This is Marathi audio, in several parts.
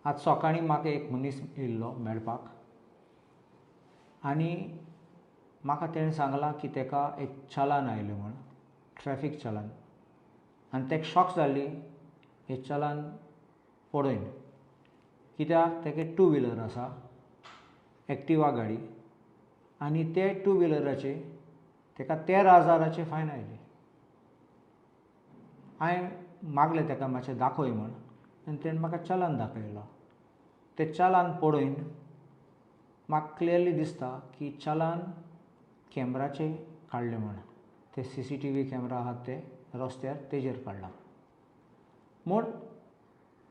आज सकाळीं म्हाका एक मनीस येयल्लो मेळपाक आनी म्हाका तेणें सांगलां की ताका एक चलान आयलें म्हूण ट्रॅफीक चलान आनी ताका शॉक जाल्ली हें चलान पळोवन कित्याक ताका टू व्हिलर आसा एक्टिवा गाडी आनी ते टू व्हिलराचे ताका 13,000ची फायन आयली. हांवें मागलें ताका मातशें दाखय म्हूण आनी ताणें म्हाका चलान दाखयलो. तें चलान पळोवन म्हाका क्लियरली दिसता की चलान कॅमेराचेर काडलें म्हूण ते CCTV कॅमेरा आहात ते रस्त्यार तेजेर काडला. म्हूण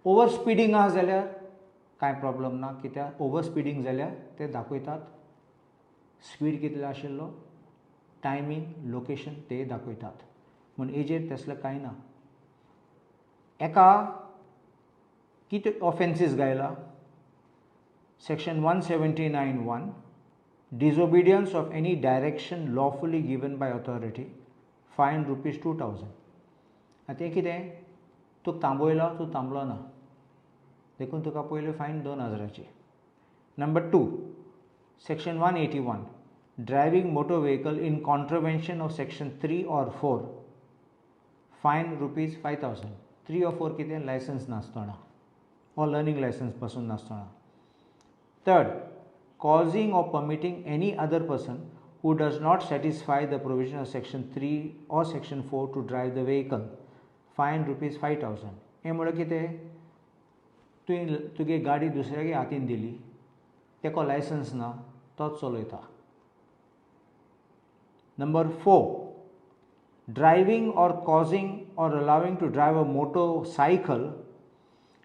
ओवर स्पिडींग आहा जाल्यार कांय प्रॉब्लम ना कित्याक ओवर स्पिडींग जाल्यार ते दाखयतात स्पीड कितलो आशिल्लो टायमींग लोकेशन ते दाखयतात म्हूण हेजेर तसलें कांय ना. एका कितें ऑफेन्सीस गायला section 179(1) disobedience of any direction lawfully given by authority fine ₹2,000. आतां हें कितें तूं थांबयलो तूं थांबलो ना देखून तुका पयली फायन 2,000ची. Number 2 section 181 driving motor vehicle in contravention of section 3 or 4 फायन ₹5,000. 3 or 4 कितें लायसन्स नासतना or लर्निंग लायसन्स पासून नासतना. Third causing or permitting any other person who does not satisfy the provision of section 3 or section 4 to drive the vehicle fine ₹5,000. हें म्हळ्यार कितें तुवें तुगे गाडी दुसऱ्यागे हातीन दिली तेको लायसन्स ना तोच चलयता. Number 4 driving or causing or allowing to drive a motorcycle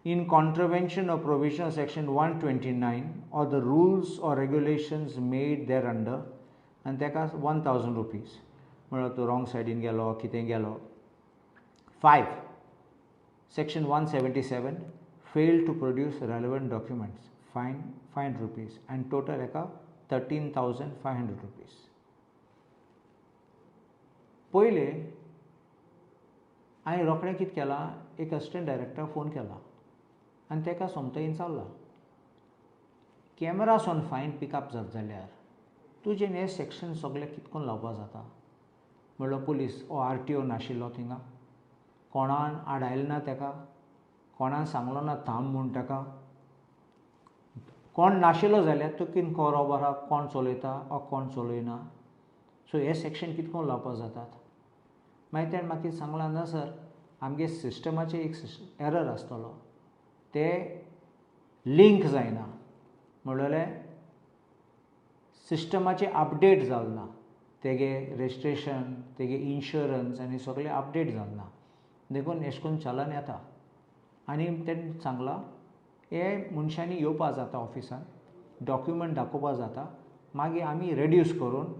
in contravention of provision of section 129 or the rules or regulations made thereunder and ताका ₹1,000 म्हळ्यार तूं रॉंग सायडीन गेलो कितें गेलो. 5 section 177 failed to produce relevant documents fine ₹5 and total हेका ₹13,500. पयले हांवें रोखडें कितें केलां एक असिस्टंट डायरेक्टराक फोन केला आनी ताका समतयेन चाल्ला कॅमेरासून फायन पिकअप जाता जाल्यार तुजें हें सेक्शन सगळें कितकोन लावपा जाता. म्हणल्यार पुलीस RTO नाशिल्लो थिंगा कोणान आडायलें ना ताका कोणान सांगलो ना थांब म्हूण ताका कोण नाशिल्लो जाल्यार तूं कितें खबर आहा कोण चलयता वा कोण चलयना. सो हे सेक्शन कितकोन लावपा जातात. मागीर ताणें म्हाका कितें सांगलां ना सर आमगे सिस्टमाचेर एक एरर आसतलो ते लिंक जायना म्हणलें सिस्टमाचें अपडेट जालें ना तेगे रजिस्ट्रेशन तेगे इन्शुरन्स आनी सगळें अपडेट जालें ना देखून अशें करून चलान येता. आनी ताणें सांगलां हे मनशांनी येवपा जाता ऑफिसान डॉक्युमेंट दाखोवपा जाता मागीर आमी रेड्यूस करून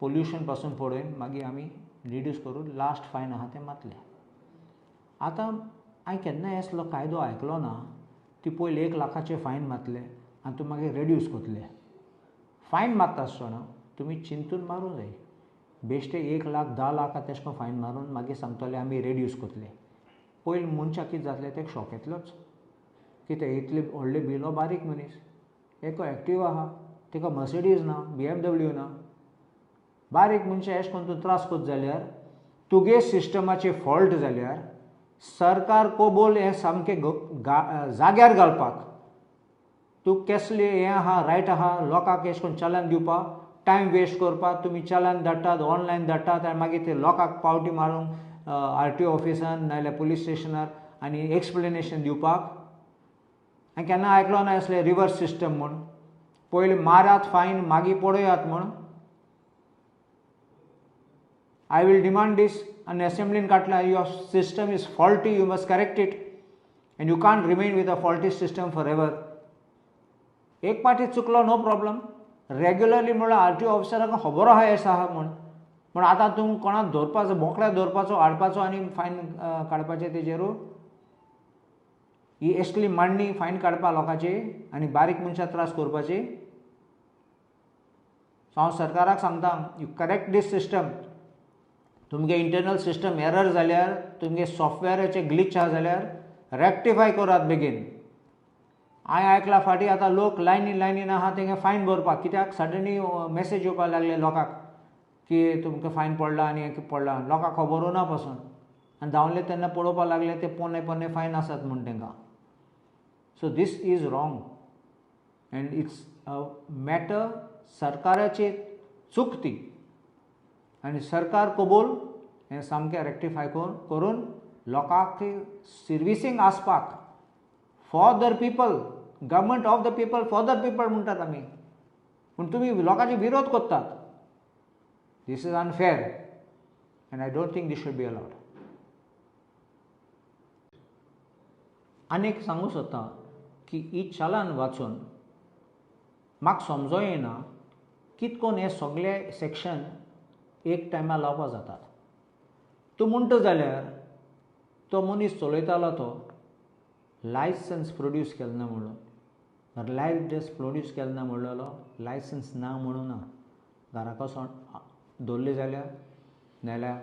पोल्युशन पासून पळोवन मागीर आमी रिड्यूस करून लास्ट फायन आहा तें मातलें. आतां हांवें केन्नाय असलो कायदो आयकलो ना ती पयली 1,00,000चे फायन मारतले आनी तूं मागीर रेड्यूस करतले. फायन मारता आसतना तुमी चिंतून मारूं जाय बेश्टे 1,00,000 10,00,000 तेश कोन्न फायन मारून मागीर सांगतले आमी रेड्यूस करतले. पयलीं मनशाक कितें जातलें तेका शॉक येतलोच कितें इतले व्हडले बिलो बारीक मनीस एको एक्टिवा आहा तेका मर्सिडीज ना BMW ना बारीक मनशां अशें करून तूं त्रास करता जाल्यार तुगे सिस्टमाचे फॉल्ट जाल्यार सरकार कोबोल हें सामकें जाग्यार घालपाक तूं कसलें हें आहा रायट आहा लोकांक अशें करून चलान दिवपाक टायम वेस्ट करपाक तुमी चलान धाडटात ऑनलायन धाडटात आनी मागीर ते लोकांक पावटी मारूंक RTO ऑफिसान नाजाल्यार पुलीस स्टेशनार आनी एक्सप्लेनेशन दिवपाक. हांवें केन्ना आयकलो ना असलें रिवर्स सिस्टम म्हूण पयलीं मारात फायन मागीर पळयात म्हूण. I will demand this and assembly Katla your system is faulty you must correct it and you can't remain with a faulty system forever. एक पाटी चुकलो नो प्रॉब्लम रेग्युलरली म्हळ्यार RTO ऑफिसराक खबर आहा हें आहा म्हूण आतां तूं कोणाक दवरपाचो बोकड्याक दवरपाचो हाडपाचो आनी फायन काडपाचें तेजेरू ही असली मांडणी फायन काडपा लोकांची आनी बारीक मनशां त्रास करपाची. हांव सरकाराक सांगता यू करेक्ट दीस सिस्टम. तुमगे इंटरनल सिस्टम एरर जाल्यार तुमगे सॉफ्टवेराचे ग्लिच आहा जाल्यार रेक्टिफाय करात बेगीन हांवें आयकलां फाटीं आतां लोक लायनीन आहा तेंगे फायन भरपाक, कित्याक सडनली मॅसेज येवपाक लागले लोकांक की तुमकां फायन पडला आनी हें पडला, लोकांक खबरूं ना पासून. आनी धांवले तेन्ना पळोवपाक लागले ते पोन्ने फायन आसात म्हूण तेंकां. So this is wrong and it's a matter सरकाराची चूक ती. आनी सरकार कबूल हें सामकें रेक्टिफाय करून लोकांक सर्विसींग आसपाक for the people, government of the people for the people म्हणटात आमी, पूण तुमी लोकांचे विरोध करतात. This is unfair and I don't think this should be allowed. आनीक सांगूं सोदतां की ही चलान वाचून म्हाका समजो येना कित कोन्न हे सगळे सेक्शन एक टायमार लावपा जातात. तूं म्हणटा जाल्यार तो मनीस चलयतालो तो लायसन्स प्रोड्यूस केलो ना म्हणून, लायसन्स प्रोड्यूस केलो ना म्हणलेलो, लायसन्स ना म्हणून ना. घराक वचोन दवरली जाल्यार, नाल्यार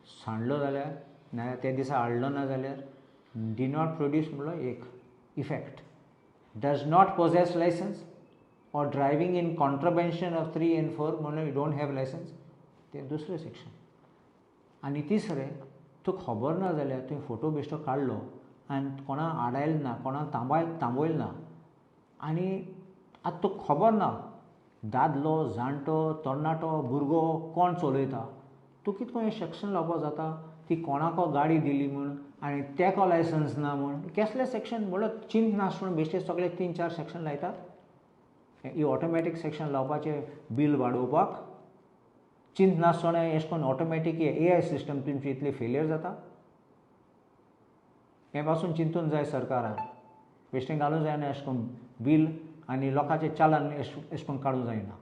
सांडलो जाल्यार, नाल्यार त्या दिसा हाडलो ना जाल्यार डी नॉट प्रोड्यूस म्हणलो एक effect. Does not possess license or driving in contravention of 3 and 4 म्हणल्यार यू डोंट हॅव लायसन्स, तें दुसरें सेक्शन. आनी तिसरें, तूं खबर ना जाल्यार तुवें फोटो बिश्टो काडलो आनी कोणाक आडायलो ना, कोणाक थांबयलो ना, आनी आतां तुका खबर ना दादलो, जाणटो, तरणाटो, भुरगो कोण चलयता, तूं कितें करून हें सेक्शन लावपाक जाता ती कोणाको गाडी दिली म्हूण आनी तेको लायसन्स ना म्हूण. कसलें सेक्शन म्हणल्यार चिंत नासतना बेश्टे सगळे 3-4 सेक्शन लायतात. ही ऑटोमॅटीक सेक्शन लावपाचें बील वाडोवपाक चिंत नासतना अशें करून ऑटोमॅटीक AI सिस्टम तुमची इतली फेलियर जाता. हे पासून चिंतून जाय सरकारान. बेश्टें घालूं जायना अशें करून बील आनी लोकांचें चलान अशें करून काडूं जायना.